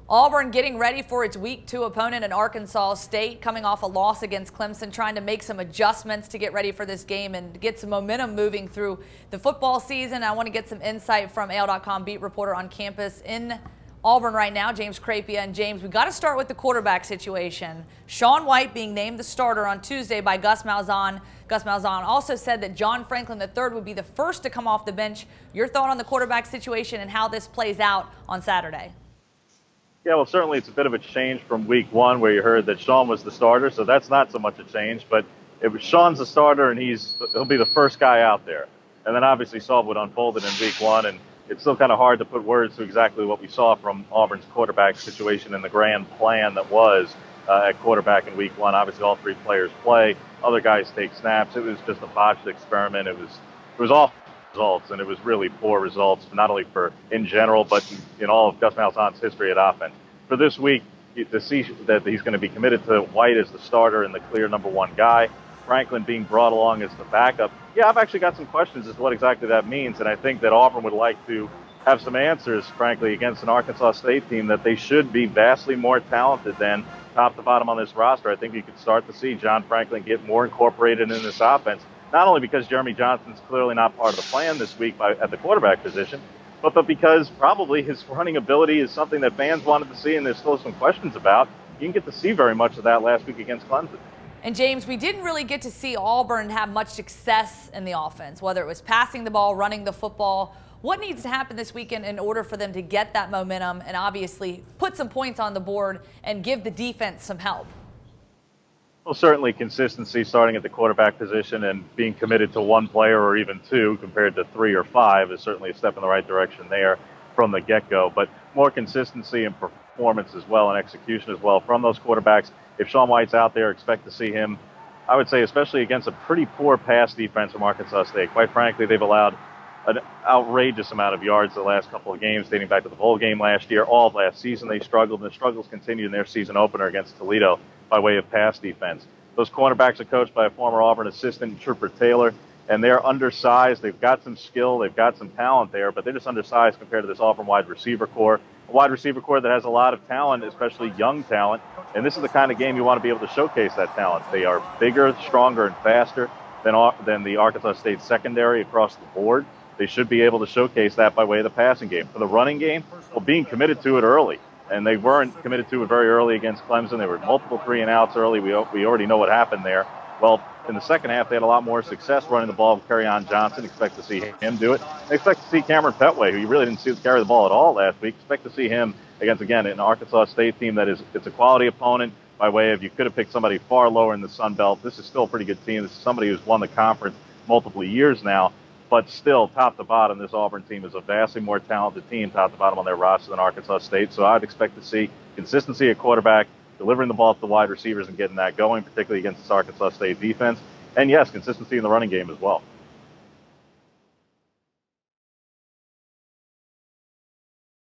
Auburn getting ready for its Week 2 opponent in Arkansas State, coming off a loss against Clemson, trying to make some adjustments to get ready for this game and get some momentum moving through the football season. I want to get some insight from AL.com beat reporter on campus in Auburn right now, James Crepea. And James, we got to start with the quarterback situation. Sean White being named the starter on Tuesday by Gus Malzahn. Gus Malzahn also said that John Franklin III would be the first to come off the bench. Your thought on the quarterback situation and how this plays out on Saturday? Yeah, well, certainly it's a bit of a change from week 1 where you heard that Sean was the starter, so that's not so much a change. But it was Sean's the starter, and he'll be the first guy out there. And then obviously saw what unfolded in week 1, and it's still kind of hard to put words to exactly what we saw from Auburn's quarterback situation and the grand plan that was at quarterback in week 1. Obviously, all 3 players play. Other guys take snaps. It was just a botched experiment. It was awful results, and it was really poor results, not only for in general, but in all of Gus Malzahn's history at offense. For this week, to see that he's going to be committed to White as the starter and the clear number 1 guy, Franklin being brought along as the backup, yeah, I've actually got some questions as to what exactly that means, and I think that Auburn would like to have some answers, frankly, against an Arkansas State team that they should be vastly more talented than top to bottom on this roster. I think you could start to see John Franklin get more incorporated in this offense, not only because Jeremy Johnson's clearly not part of the plan this week at the quarterback position, but because probably his running ability is something that fans wanted to see and there's still some questions about. You didn't get to see very much of that last week against Clemson. And James, we didn't really get to see Auburn have much success in the offense, whether it was passing the ball, running the football. What needs to happen this weekend in order for them to get that momentum and obviously put some points on the board and give the defense some help? Well, certainly consistency starting at the quarterback position and being committed to 1 player or even 2 compared to 3 or 5 is certainly a step in the right direction there from the get-go. But more consistency and performance as well and execution as well from those quarterbacks. If Sean White's out there, expect to see him, I would say, especially against a pretty poor pass defense from Arkansas State. Quite frankly, they've allowed an outrageous amount of yards the last couple of games, dating back to the bowl game last year. All of last season they struggled, and the struggles continued in their season opener against Toledo by way of pass defense. Those cornerbacks are coached by a former Auburn assistant, Trooper Taylor, and they're undersized. They've got some skill, they've got some talent there, but they're just undersized compared to this Auburn wide receiver corps. A wide receiver corps that has a lot of talent, especially young talent, and this is the kind of game you want to be able to showcase that talent. They are bigger, stronger, and faster than the Arkansas State secondary across the board. They should be able to showcase that by way of the passing game. For the running game, well, being committed to it early, and they weren't committed to it very early against Clemson. There were multiple 3-and-outs early. We already know what happened there. Well, in the second half, they had a lot more success running the ball with Kerryon Johnson. Expect to see him do it. Expect to see Cameron Petway, who you really didn't see carry the ball at all last week. Expect to see him against, again, an Arkansas State team that it's a quality opponent by way of you could have picked somebody far lower in the Sun Belt. This is still a pretty good team. This is somebody who's won the conference multiple years now. But still, top to bottom, this Auburn team is a vastly more talented team, top to bottom on their roster than Arkansas State. So I'd expect to see consistency at quarterback, delivering the ball to the wide receivers and getting that going, particularly against this Arkansas State defense. And, yes, consistency in the running game as well.